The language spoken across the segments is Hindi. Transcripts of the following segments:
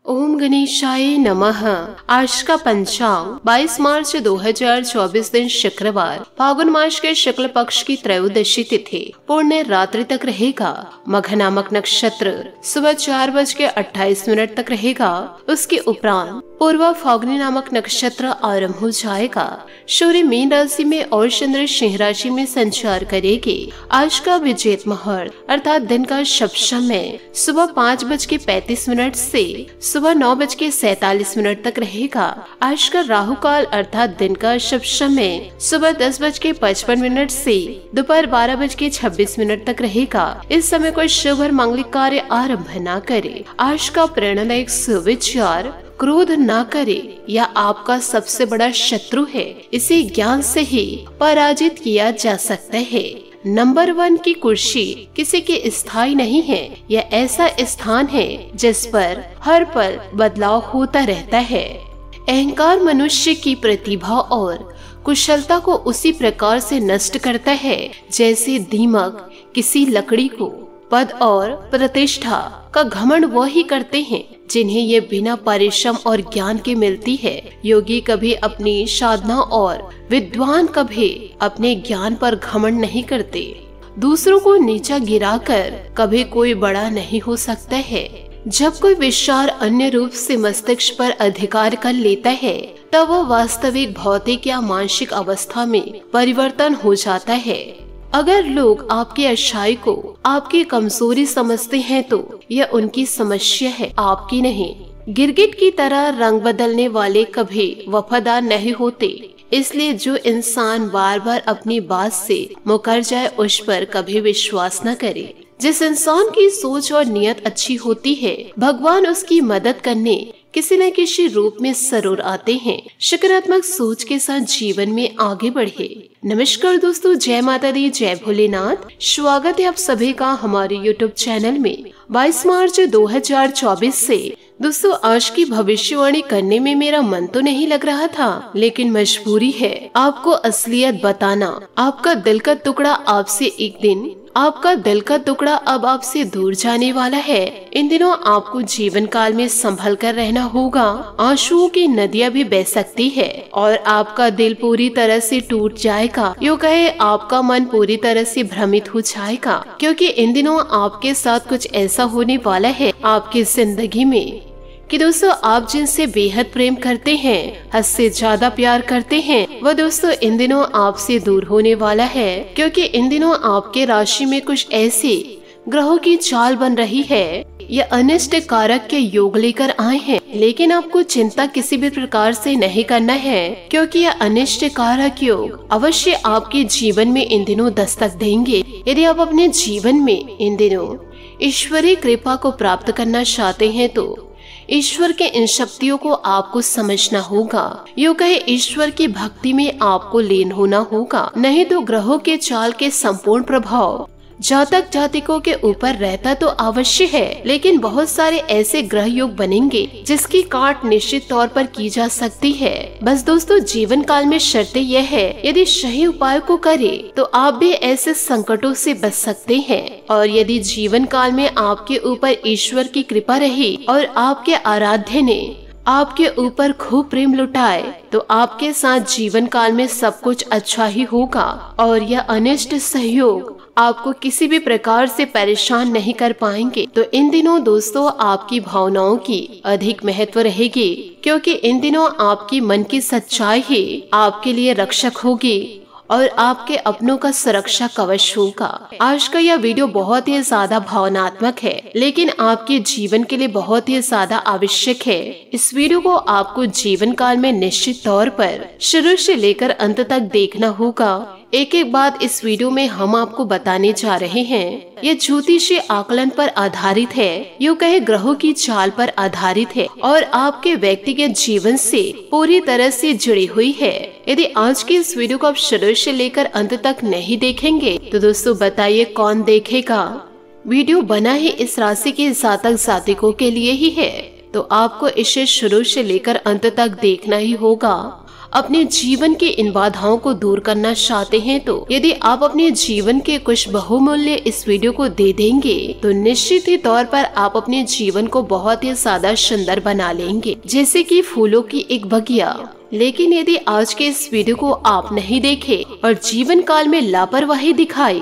ओम गणेशाय नमः। आज का पंचांग 22 मार्च 2024 दिन शुक्रवार, फागुन मास के शुक्ल पक्ष की त्रयोदशी तिथि पूर्ण रात्रि तक रहेगा। मघ नामक नक्षत्र सुबह 4:28 तक रहेगा। उसके उपरांत पूर्वा फागुनी नामक नक्षत्र आरंभ हो जाएगा। सूर्य मीन राशि में और चंद्र सिंह राशि में संचार करेगी। आज का विजेत मुहूर्त अर्थात दिन का शुभ समय सुबह 5:35 से सुबह 9:47 तक रहेगा। आज का राहु काल अर्थात दिन का शुभ समय सुबह 10:55 से दोपहर 12:26 तक रहेगा। इस समय कोई शुभ और मांगलिक कार्य आरंभ न करे। आज का प्रेरणादायक सुविचार क्रोध ना करे, या आपका सबसे बड़ा शत्रु है, इसे ज्ञान से ही पराजित किया जा सकता है। नंबर 1 की कुर्सी किसी की स्थायी नहीं है। यह ऐसा स्थान है जिस पर हर पल बदलाव होता रहता है। अहंकार मनुष्य की प्रतिभा और कुशलता को उसी प्रकार से नष्ट करता है जैसे दीमक किसी लकड़ी को। पद और प्रतिष्ठा का घमंड वही करते हैं जिन्हें ये बिना परिश्रम और ज्ञान के मिलती है। योगी कभी अपनी साधना और विद्वान कभी अपने ज्ञान पर घमंड नहीं करते। दूसरों को नीचा गिराकर कभी कोई बड़ा नहीं हो सकता है। जब कोई विचार अन्य रूप से मस्तिष्क पर अधिकार कर लेता है तब वह वास्तविक भौतिक या मानसिक अवस्था में परिवर्तन हो जाता है। अगर लोग आपकी अच्छाई को आपकी कमजोरी समझते हैं तो यह उनकी समस्या है, आपकी नहीं। गिरगिट की तरह रंग बदलने वाले कभी वफादार नहीं होते, इसलिए जो इंसान बार बार अपनी बात से मुकर जाए उस पर कभी विश्वास न करे। जिस इंसान की सोच और नियत अच्छी होती है, भगवान उसकी मदद करने किसी न किसी रूप में जरूर आते हैं। सकारात्मक सोच के साथ जीवन में आगे बढ़े। नमस्कार दोस्तों, जय माता दी, जय भोलेनाथ। स्वागत है आप सभी का हमारे YouTube चैनल में। 22 मार्च 2024 से दोस्तों आज की भविष्यवाणी करने में मेरा मन तो नहीं लग रहा था, लेकिन मजबूरी है आपको असलियत बताना। आपका दिल का टुकड़ा अब आपसे दूर जाने वाला है। इन दिनों आपको जीवन काल में संभल कर रहना होगा। आंसुओं की नदियां भी बह सकती है और आपका दिल पूरी तरह से टूट जाएगा। यूँ कहे आपका मन पूरी तरह से भ्रमित हो जाएगा, क्योंकि इन दिनों आपके साथ कुछ ऐसा होने वाला है आपकी जिंदगी में कि दोस्तों आप जिनसे बेहद प्रेम करते हैं, हद से ज्यादा प्यार करते हैं, वह दोस्तों इन दिनों आपसे दूर होने वाला है। क्योंकि इन दिनों आपके राशि में कुछ ऐसे ग्रहों की चाल बन रही है, ये अनिष्ट कारक के योग लेकर आए हैं। लेकिन आपको चिंता किसी भी प्रकार से नहीं करना है, क्योंकि यह अनिष्ट कारक योग अवश्य आपके जीवन में इन दिनों दस्तक देंगे। यदि आप अपने जीवन में इन दिनों ईश्वरीय कृपा को प्राप्त करना चाहते हैं तो ईश्वर के इन शक्तियों को आपको समझना होगा। यूँ कहे ईश्वर की भक्ति में आपको लीन होना होगा, नहीं तो ग्रहों के चाल के संपूर्ण प्रभाव जातक जातिकों के ऊपर रहता तो अवश्य है, लेकिन बहुत सारे ऐसे ग्रह योग बनेंगे जिसकी काट निश्चित तौर पर की जा सकती है। बस दोस्तों जीवन काल में शर्त यह है, यदि सही उपाय को करे तो आप भी ऐसे संकटों से बच सकते हैं। और यदि जीवन काल में आपके ऊपर ईश्वर की कृपा रही और आपके आराध्य ने आपके ऊपर खूब प्रेम लुटाए तो आपके साथ जीवन काल में सब कुछ अच्छा ही होगा। और यह अनिष्ट सहयोग आपको किसी भी प्रकार से परेशान नहीं कर पाएंगे। तो इन दिनों दोस्तों आपकी भावनाओं की अधिक महत्व रहेगी, क्योंकि इन दिनों आपकी मन की सच्चाई ही आपके लिए रक्षक होगी और आपके अपनों का सुरक्षा कवच होगा। आज का यह वीडियो बहुत ही ज्यादा भावनात्मक है, लेकिन आपके जीवन के लिए बहुत ही ज्यादा आवश्यक है। इस वीडियो को आपको जीवन काल में निश्चित तौर पर शुरू से लेकर अंत तक देखना होगा। एक एक बात इस वीडियो में हम आपको बताने जा रहे हैं। ये ज्योतिषीय आकलन पर आधारित है, यूँ कहे ग्रहों की चाल पर आधारित है और आपके व्यक्तिगत जीवन से पूरी तरह से जुड़ी हुई है। यदि आज की इस वीडियो को आप शुरू से लेकर अंत तक नहीं देखेंगे तो दोस्तों बताइए कौन देखेगा। वीडियो बना ही इस राशि के जातक जातिकों के लिए ही है, तो आपको इसे शुरू से लेकर अंत तक देखना ही होगा। अपने जीवन की इन बाधाओं को दूर करना चाहते हैं तो यदि आप अपने जीवन के कुछ बहुमूल्य इस वीडियो को दे देंगे तो निश्चित ही तौर पर आप अपने जीवन को बहुत ही ज्यादा सुंदर बना लेंगे, जैसे कि फूलों की एक बगिया। लेकिन यदि आज के इस वीडियो को आप नहीं देखे और जीवन काल में लापरवाही दिखाई,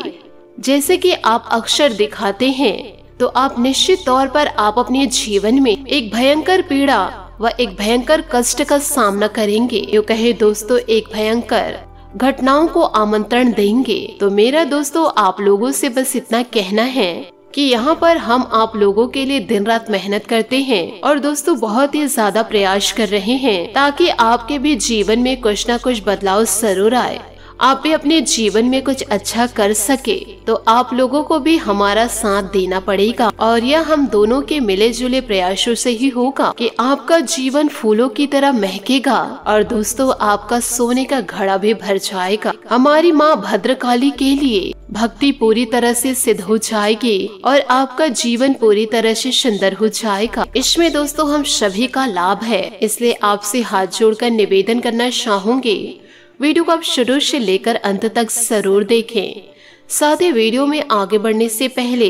जैसे कि आप अक्सर दिखाते हैं, तो आप निश्चित तौर पर आप अपने जीवन में एक भयंकर पीड़ा व एक भयंकर कष्ट का सामना करेंगे। यूँ कहे दोस्तों, एक भयंकर घटनाओं को आमंत्रण देंगे। तो मेरा दोस्तों आप लोगों से बस इतना कहना है कि यहाँ पर हम आप लोगों के लिए दिन रात मेहनत करते हैं और दोस्तों बहुत ही ज्यादा प्रयास कर रहे हैं ताकि आपके भी जीवन में कुछ न कुछ बदलाव जरूर आए, आप भी अपने जीवन में कुछ अच्छा कर सके। तो आप लोगों को भी हमारा साथ देना पड़ेगा और यह हम दोनों के मिले जुले प्रयासों से ही होगा कि आपका जीवन फूलों की तरह महकेगा और दोस्तों आपका सोने का घड़ा भी भर जाएगा। हमारी माँ भद्रकाली के लिए भक्ति पूरी तरह से सिद्ध हो जाएगी और आपका जीवन पूरी तरह से सुंदर हो जाएगा। इसमें दोस्तों हम सभी का लाभ है, इसलिए आपसे हाथ जोड़कर निवेदन करना चाहूंगी, वीडियो को आप शुरू से लेकर अंत तक जरूर देखें। साथ ही वीडियो में आगे बढ़ने से पहले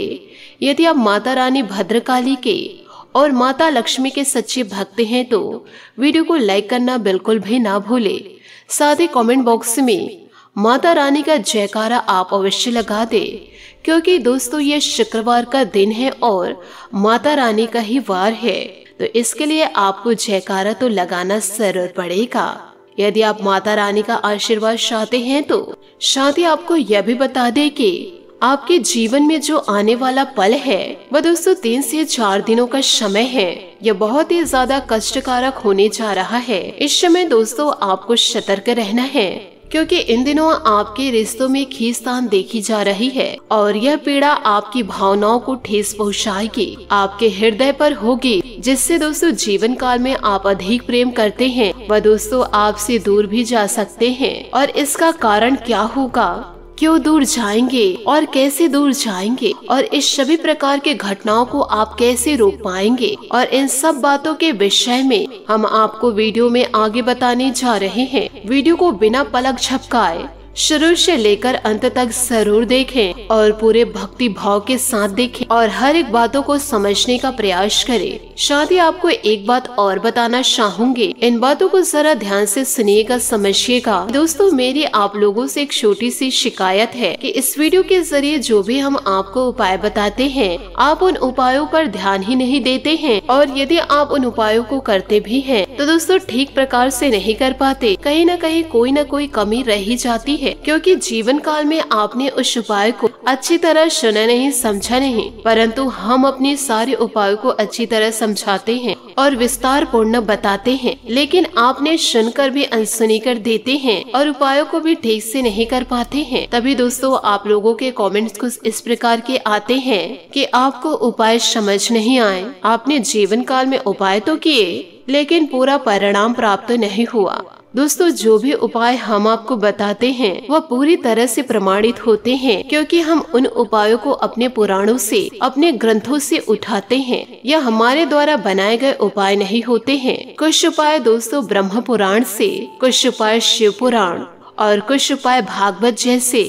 यदि आप माता रानी भद्रकाली के और माता लक्ष्मी के सच्चे भक्त हैं तो वीडियो को लाइक करना बिल्कुल भी ना भूले। साथ ही कमेंट बॉक्स में माता रानी का जयकारा आप अवश्य लगा दे, क्योंकि दोस्तों ये शुक्रवार का दिन है और माता रानी का ही वार है, तो इसके लिए आपको जयकारा तो लगाना जरूर पड़ेगा। यदि आप माता रानी का आशीर्वाद चाहते हैं तो साथ ही आपको यह भी बता दे कि आपके जीवन में जो आने वाला पल है वह दोस्तों 3 से 4 दिनों का समय है। यह बहुत ही ज्यादा कष्टकारक होने जा रहा है। इस समय दोस्तों आपको सतर्क रहना है, क्योंकि इन दिनों आपके रिश्तों में खींचतान देखी जा रही है और यह पीड़ा आपकी भावनाओं को ठेस पहुंचाएगी, आपके हृदय पर होगी, जिससे दोस्तों जीवन काल में आप अधिक प्रेम करते हैं वह दोस्तों आपसे दूर भी जा सकते हैं। और इसका कारण क्या होगा, क्यों दूर जाएंगे और कैसे दूर जाएंगे और इस सभी प्रकार के घटनाओं को आप कैसे रोक पाएंगे, और इन सब बातों के विषय में हम आपको वीडियो में आगे बताने जा रहे हैं। वीडियो को बिना पलक झपकाए शुरू से लेकर अंत तक जरूर देखें और पूरे भक्ति भाव के साथ देखें और हर एक बातों को समझने का प्रयास करें। साथ ही आपको एक बात और बताना चाहूंगी, इन बातों को जरा ध्यान से सुनिएगा, समझिएगा। दोस्तों मेरी आप लोगों से एक छोटी सी शिकायत है कि इस वीडियो के जरिए जो भी हम आपको उपाय बताते हैं आप उन उपायों पर ध्यान ही नहीं देते हैं, और यदि आप उन उपायों को करते भी हैं तो दोस्तों ठीक प्रकार से नहीं कर पाते, कहीं न कहीं कोई न कोई कमी रह ही जाती है, क्योंकि जीवन काल में आपने उस उपाय को अच्छी तरह सुना नहीं, समझा नहीं, परंतु हम अपने सारे उपायों को अच्छी तरह समझाते हैं और विस्तार पूर्ण बताते हैं, लेकिन आपने सुनकर भी अनसुनी कर देते हैं और उपायों को भी ठीक से नहीं कर पाते हैं। तभी दोस्तों आप लोगों के कमेंट्स कुछ इस प्रकार के आते हैं कि आपको उपाय समझ नहीं आए, आपने जीवन काल में उपाय तो किए लेकिन पूरा परिणाम प्राप्त नहीं हुआ। दोस्तों जो भी उपाय हम आपको बताते हैं वह पूरी तरह से प्रमाणित होते हैं, क्योंकि हम उन उपायों को अपने पुराणों से, अपने ग्रंथों से उठाते हैं। यह हमारे द्वारा बनाए गए उपाय नहीं होते हैं। कुछ उपाय दोस्तों ब्रह्म पुराण से, कुछ उपाय शिव पुराण और कुछ उपाय भागवत जैसे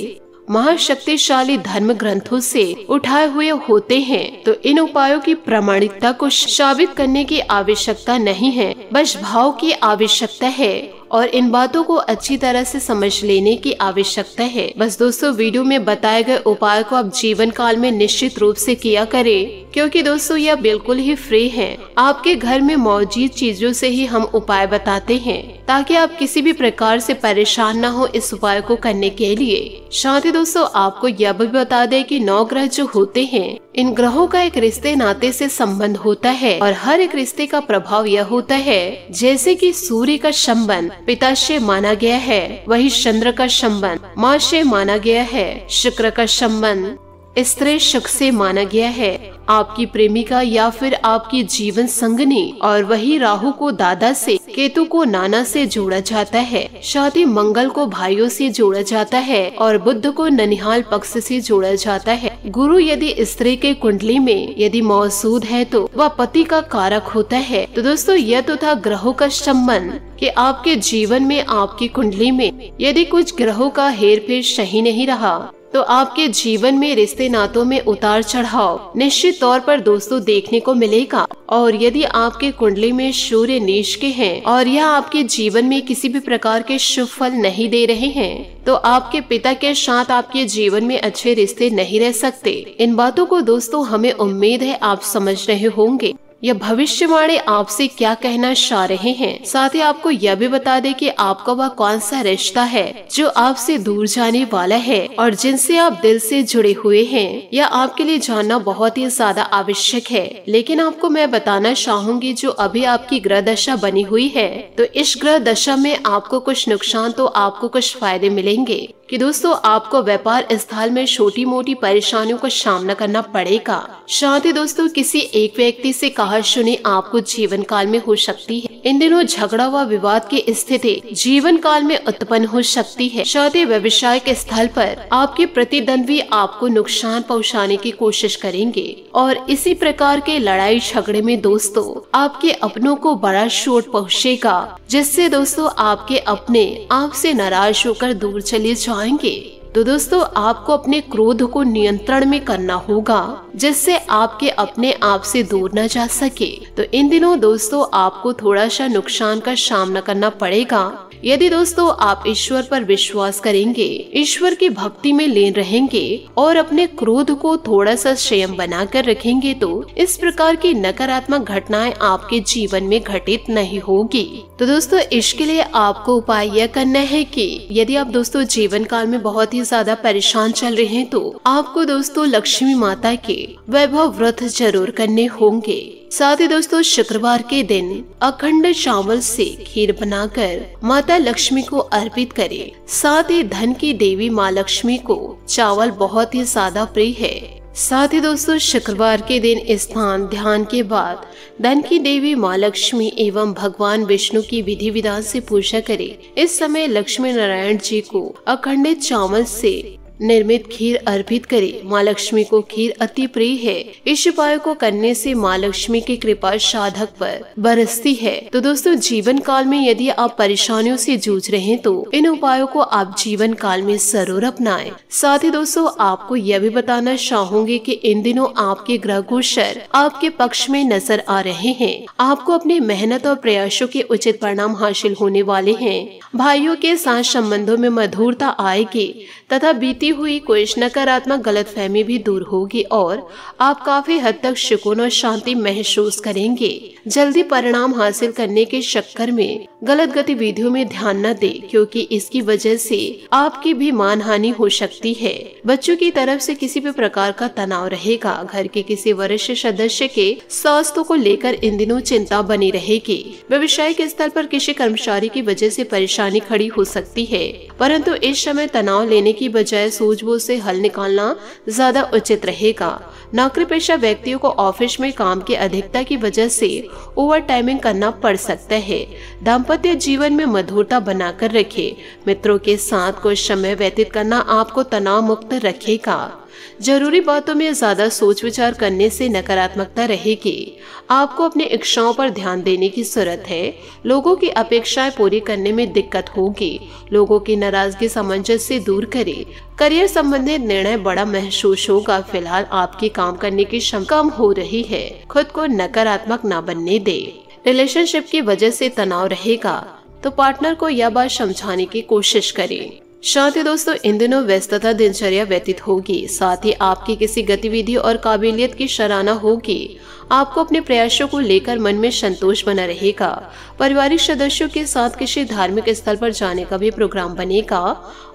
महाशक्तिशाली धर्म ग्रंथों से उठाए हुए होते हैं। तो इन उपायों की प्रामाणिकता को साबित करने की आवश्यकता नहीं है, बस भाव की आवश्यकता है और इन बातों को अच्छी तरह से समझ लेने की आवश्यकता है। बस दोस्तों वीडियो में बताए गए उपाय को आप जीवन काल में निश्चित रूप से किया करें, क्योंकि दोस्तों यह बिल्कुल ही फ्री है। आपके घर में मौजूद चीजों से ही हम उपाय बताते हैं ताकि आप किसी भी प्रकार से परेशान न हो इस उपाय को करने के लिए। साथ ही दोस्तों आपको यह भी बता दें कि 9 ग्रह जो होते हैं इन ग्रहों का एक रिश्ते नाते से संबंध होता है और हर एक रिश्ते का प्रभाव यह होता है, जैसे कि सूर्य का संबंध पिता से माना गया है, वही चंद्र का संबंध माँ से माना गया है, शुक्र का संबंध स्त्री शक से माना गया है, आपकी प्रेमिका या फिर आपकी जीवन संगनी। और वही राहु को दादा से, केतु को नाना से जोड़ा जाता है, साथ ही मंगल को भाइयों से जोड़ा जाता है और बुध को ननिहाल पक्ष से जोड़ा जाता है। गुरु यदि स्त्री के कुंडली में यदि मौजूद है तो वह पति का कारक होता है। तो दोस्तों यह तो था ग्रहों का संबंध कि आपके जीवन में आपकी कुंडली में यदि कुछ ग्रहों का हेरफेर सही नहीं रहा तो आपके जीवन में रिश्ते नातों में उतार चढ़ाव निश्चित तौर पर दोस्तों देखने को मिलेगा। और यदि आपके कुंडली में सूर्य नीच के हैं और यह आपके जीवन में किसी भी प्रकार के शुभ फल नहीं दे रहे हैं तो आपके पिता के साथ आपके जीवन में अच्छे रिश्ते नहीं रह सकते। इन बातों को दोस्तों हमें उम्मीद है आप समझ रहे होंगे। यह भविष्यवाणी आपसे क्या कहना चाह रहे हैं। साथ ही आपको यह भी बता दें कि आपका वह कौन सा रिश्ता है जो आपसे दूर जाने वाला है और जिनसे आप दिल से जुड़े हुए हैं। यह आपके लिए जानना बहुत ही ज्यादा आवश्यक है। लेकिन आपको मैं बताना चाहूंगी जो अभी आपकी ग्रह दशा बनी हुई है तो इस ग्रह दशा में आपको कुछ नुकसान तो आपको कुछ फायदे मिलेंगे कि दोस्तों आपको व्यापार स्थल में छोटी मोटी परेशानियों का सामना करना पड़ेगा। साथ ही दोस्तों किसी एक व्यक्ति से कहा सुनी आपको जीवन काल में हो सकती है। इन दिनों झगड़ा व विवाद की स्थिति जीवन काल में उत्पन्न हो सकती है। साथ ही व्यवसायिक स्थल पर आपके प्रतिद्वंदी आपको नुकसान पहुंचाने की कोशिश करेंगे और इसी प्रकार के लड़ाई झगड़े में दोस्तों आपके अपनों को बड़ा चोट पहुंचेगा, जिससे दोस्तों आपके अपने आपसे नाराज होकर दूर चले जाएंगे। तो दोस्तों आपको अपने क्रोध को नियंत्रण में करना होगा जिससे आपके अपने आप से दूर न जा सके। तो इन दिनों दोस्तों आपको थोड़ा सा नुकसान का सामना करना पड़ेगा। यदि दोस्तों आप ईश्वर पर विश्वास करेंगे, ईश्वर की भक्ति में लीन रहेंगे और अपने क्रोध को थोड़ा सा संयम बनाकर रखेंगे तो इस प्रकार की नकारात्मक घटनाएं आपके जीवन में घटित नहीं होगी। तो दोस्तों इसके लिए आपको उपाय यह करना है कि यदि आप दोस्तों जीवन काल में बहुत ही ज्यादा परेशान चल रहे हैं तो आपको दोस्तों लक्ष्मी माता के वैभव व्रत जरूर करने होंगे। साथ ही दोस्तों शुक्रवार के दिन अखंड चावल से खीर बनाकर माता लक्ष्मी को अर्पित करें। साथ ही धन की देवी माँ लक्ष्मी को चावल बहुत ही ज्यादा प्रिय है। साथ ही दोस्तों शुक्रवार के दिन स्नान ध्यान के बाद धन की देवी माँ लक्ष्मी एवं भगवान विष्णु की विधि विधान से पूजा करें। इस समय लक्ष्मी नारायण जी को अखंडित चावल से निर्मित खीर अर्पित करें। माँ लक्ष्मी को खीर अति प्रिय है। इस उपाय को करने से माँ लक्ष्मी की कृपा साधक पर बरसती है। तो दोस्तों जीवन काल में यदि आप परेशानियों से जूझ रहे हैं तो इन उपायों को आप जीवन काल में जरूर अपनाएं। साथ ही दोस्तों आपको यह भी बताना चाहूंगी कि इन दिनों आपके ग्रह गोचर आपके पक्ष में नजर आ रहे हैं। आपको अपनी मेहनत और प्रयासों के उचित परिणाम हासिल होने वाले हैं। भाइयों के साथ संबंधों में मधुरता आएगी तथा बीती हुई कोई नकारात्मक गलतफहमी भी दूर होगी और आप काफी हद तक सुकून और शांति महसूस करेंगे। जल्दी परिणाम हासिल करने के चक्कर में गलत गतिविधियों में ध्यान न दें क्योंकि इसकी वजह से आपकी भी मानहानि हो सकती है। बच्चों की तरफ से किसी भी प्रकार का तनाव रहेगा। घर के किसी वरिष्ठ सदस्य के स्वास्थ्य को लेकर इन दिनों चिंता बनी रहेगी। व्यवसायिक स्तर पर किसी कर्मचारी की वजह से परेशानी खड़ी हो सकती है, परंतु इस समय तनाव लेने की बजाय सूझबूझ से हल निकालना ज्यादा उचित रहेगा। नौकरी पेशा व्यक्तियों को ऑफिस में काम की अधिकता की वजह से ओवर टाइमिंग करना पड़ सकता है। दाम्पत्य जीवन में मधुरता बनाकर रखें। मित्रों के साथ कुछ समय व्यतीत करना आपको तनाव मुक्त रखेगा। जरूरी बातों में ज्यादा सोच विचार करने से नकारात्मकता रहेगी। आपको अपनी इच्छाओं पर ध्यान देने की जरूरत है। लोगों की अपेक्षाएं पूरी करने में दिक्कत होगी। लोगों की नाराजगी सामंजस्य से दूर करें। करियर संबंधित निर्णय बड़ा महसूस होगा। फिलहाल आपकी काम करने की क्षमता कम हो रही है। खुद को नकारात्मक न बनने दे। रिलेशनशिप की वजह से तनाव रहेगा तो पार्टनर को यह बात समझाने की कोशिश करें। साथ ही दोस्तों इन दिनों व्यस्तता दिनचर्या व्यतीत होगी। साथ ही आपकी किसी गतिविधि और काबिलियत की सराहना होगी। आपको अपने प्रयासों को लेकर मन में संतोष बना रहेगा। पारिवारिक सदस्यों के साथ किसी धार्मिक स्थल पर जाने का भी प्रोग्राम बनेगा।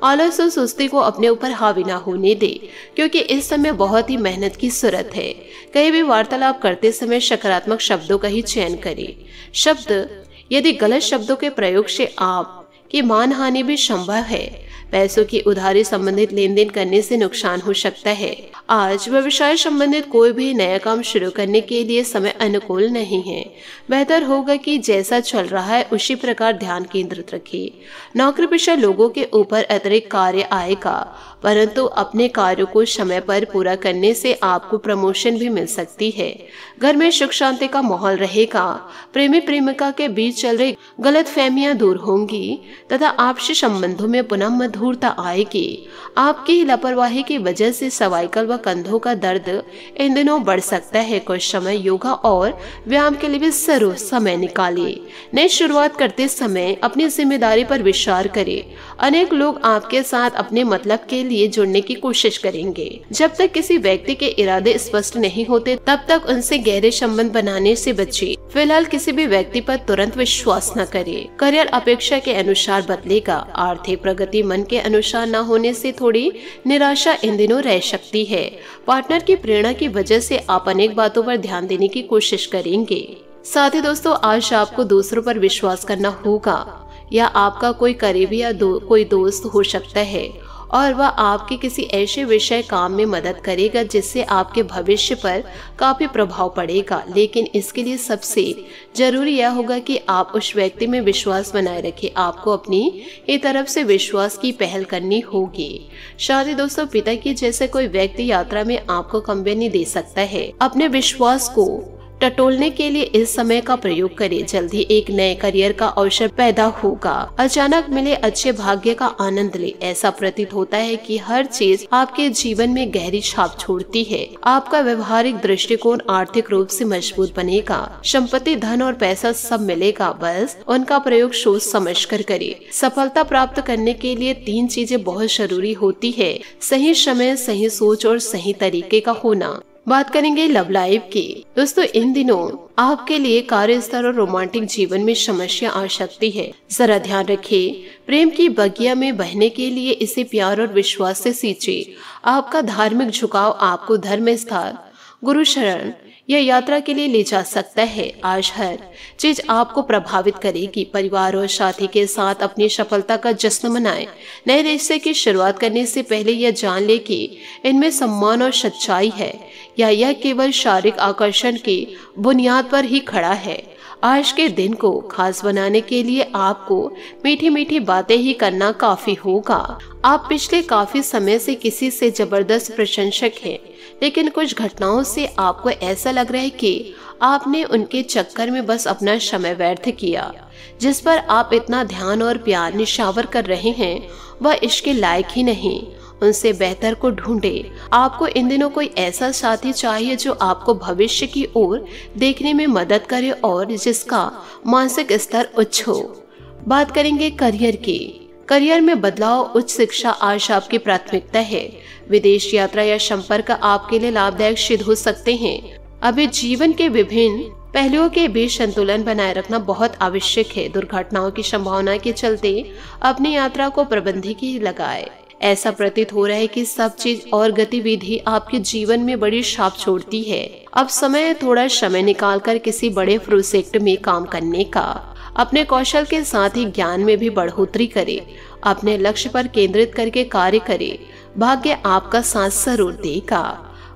आलस और सुस्ती को अपने ऊपर हावी न होने दे क्योंकि इस समय बहुत ही मेहनत की जरूरत है। कहीं भी वार्तालाप करते समय सकारात्मक शब्दों का ही चयन करें। शब्द यदि गलत शब्दों के प्रयोग से आपकी मानहानि भी संभव है। पैसों की उधारी संबंधित लेन देन करने से नुकसान हो सकता है। आज व्यवसाय संबंधित कोई भी नया काम शुरू करने के लिए समय अनुकूल नहीं है। बेहतर होगा कि जैसा चल रहा है उसी प्रकार ध्यान केंद्रित रखिए। नौकरी पेशा लोगों के ऊपर अतिरिक्त कार्य आएगा, परंतु अपने कार्यों को समय पर पूरा करने से आपको प्रमोशन भी मिल सकती है। घर में सुख शांति का माहौल रहेगा। प्रेमी प्रेमिका के बीच चल रही गलतफहमियां दूर होंगी तथा आपसी संबंधों में पुनः मधुरता आएगी। आपकी लापरवाही की वजह से सर्वाइकल व कंधों का दर्द इन दिनों बढ़ सकता है। कुछ समय योगा और व्यायाम के लिए भी जरूर समय निकालिए। नई शुरुआत करते समय अपनी जिम्मेदारी पर विचार करें। अनेक लोग आपके साथ अपने मतलब के लिए जुड़ने की कोशिश करेंगे। जब तक किसी व्यक्ति के इरादे स्पष्ट नहीं होते तब तक उनसे गहरे संबंध बनाने से बचिए। फिलहाल किसी भी व्यक्ति पर तुरंत विश्वास न करें। करियर अपेक्षा के अनुसार बदलेगा। आर्थिक प्रगति मन के अनुसार न होने से थोड़ी निराशा इन दिनों रह सकती है। पार्टनर की प्रेरणा की वजह से आप अनेक बातों पर ध्यान देने की कोशिश करेंगे। साथ ही दोस्तों, आज आपको दूसरों पर विश्वास करना होगा या आपका कोई करीबी या कोई दोस्त हो सकता है और वह आपके किसी ऐसे विषय काम में मदद करेगा जिससे आपके भविष्य पर काफी प्रभाव पड़ेगा। लेकिन इसके लिए सबसे जरूरी यह होगा कि आप उस व्यक्ति में विश्वास बनाए रखें। आपको अपनी ही तरफ से विश्वास की पहल करनी होगी। शादी दोस्तों, पिता की जैसे कोई व्यक्ति यात्रा में आपको कंपनी दे सकता है। अपने विश्वास को टटोलने के लिए इस समय का प्रयोग करें। जल्दी एक नए करियर का अवसर पैदा होगा। अचानक मिले अच्छे भाग्य का आनंद ले। ऐसा प्रतीत होता है कि हर चीज आपके जीवन में गहरी छाप छोड़ती है। आपका व्यवहारिक दृष्टिकोण आर्थिक रूप से मजबूत बनेगा। संपत्ति, धन और पैसा सब मिलेगा, बस उनका प्रयोग सोच समझ कर करें। सफलता प्राप्त करने के लिए 3 चीजें बहुत जरूरी होती है: सही समय, सही सोच और सही तरीके का होना। बात करेंगे लव लाइफ की। दोस्तों, इन दिनों आपके लिए कार्यस्थल और रोमांटिक जीवन में समस्या आ सकती है। जरा ध्यान रखें। प्रेम की बगिया में बहने के लिए इसे प्यार और विश्वास से सींचिए। आपका धार्मिक झुकाव आपको धर्म स्थान, गुरु शरण या यात्रा के लिए ले जा सकता है। आज हर चीज आपको प्रभावित करेगी। परिवार और साथी के साथ अपनी सफलता का जश्न मनाएं। नए रिश्ते की शुरुआत करने से पहले यह जान ले कि इनमें सम्मान और सच्चाई है या यह केवल शारीरिक आकर्षण की बुनियाद पर ही खड़ा है। आज के दिन को खास बनाने के लिए आपको मीठी मीठी बातें ही करना काफी होगा। आप पिछले काफी समय से किसी से जबरदस्त प्रशंसक हैं, लेकिन कुछ घटनाओं से आपको ऐसा लग रहा है कि आपने उनके चक्कर में बस अपना समय व्यर्थ किया। जिस पर आप इतना ध्यान और प्यार निछावर कर रहे हैं वह इसके लायक ही नहीं। उनसे बेहतर को ढूंढे। आपको इन दिनों कोई ऐसा साथी चाहिए जो आपको भविष्य की ओर देखने में मदद करे और जिसका मानसिक स्तर उच्च हो। बात करेंगे करियर की। करियर में बदलाव, उच्च शिक्षा आज आपकी प्राथमिकता है। विदेश यात्रा या संपर्क आपके लिए लाभदायक सिद्ध हो सकते हैं। अभी जीवन के विभिन्न पहलुओं के बीच संतुलन बनाए रखना बहुत आवश्यक है। दुर्घटनाओं की संभावना के चलते अपनी यात्रा को प्रबंधकीय लगाए। ऐसा प्रतीत हो रहा है कि सब चीज और गतिविधि आपके जीवन में बड़ी छाप छोड़ती है। अब समय थोड़ा समय निकालकर किसी बड़े प्रोजेक्ट में काम करने का। अपने कौशल के साथ ही ज्ञान में भी बढ़ोतरी करें। अपने लक्ष्य पर केंद्रित करके कार्य करें। भाग्य आपका साथ जरूर देगा।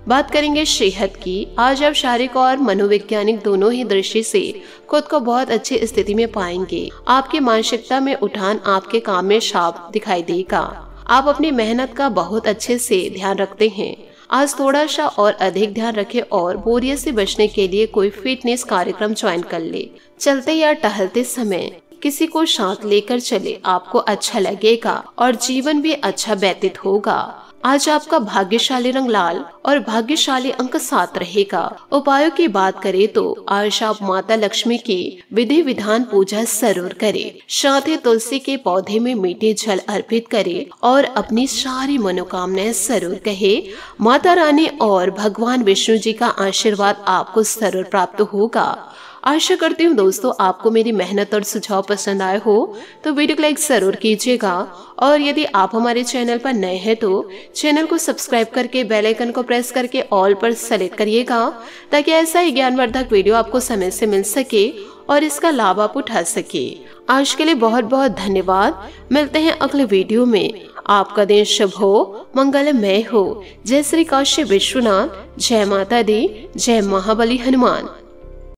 बात करेंगे सेहत की। आज आप शारीरिक और मनोवैज्ञानिक दोनों ही दृष्टि से खुद को बहुत अच्छी स्थिति में पाएंगे। आपकी मानसिकता में उठान आपके काम में छाप दिखाई देगा। आप अपनी मेहनत का बहुत अच्छे से ध्यान रखते हैं। आज थोड़ा सा और अधिक ध्यान रखें और बोरियत से बचने के लिए कोई फिटनेस कार्यक्रम ज्वाइन कर ले। चलते या टहलते समय किसी को साथ लेकर चले, आपको अच्छा लगेगा और जीवन भी अच्छा व्यतीत होगा। आज आपका भाग्यशाली रंग लाल और भाग्यशाली अंक 7 रहेगा। उपायों की बात करें तो आज आप माता लक्ष्मी की विधि विधान पूजा जरूर करें। साथ ही तुलसी के पौधे में मीठे जल अर्पित करें और अपनी सारी मनोकामनाएं जरूर कहे। माता रानी और भगवान विष्णु जी का आशीर्वाद आपको जरूर प्राप्त होगा। आशा करती हूँ दोस्तों आपको मेरी मेहनत और सुझाव पसंद आए हो तो वीडियो को लाइक जरूर कीजिएगा और यदि आप हमारे चैनल पर नए हैं तो चैनल को सब्सक्राइब करके बेल आइकन को प्रेस करके ऑल पर सेलेक्ट करिएगा ताकि ऐसा ही ज्ञानवर्धक वीडियो आपको समय से मिल सके और इसका लाभ आप उठा सके। आज के लिए बहुत बहुत धन्यवाद। मिलते हैं अगले वीडियो में। आपका दिन शुभ हो, मंगलमय हो। जय श्री काशी विश्वनाथ। जय माता दी। जय महाबली हनुमान।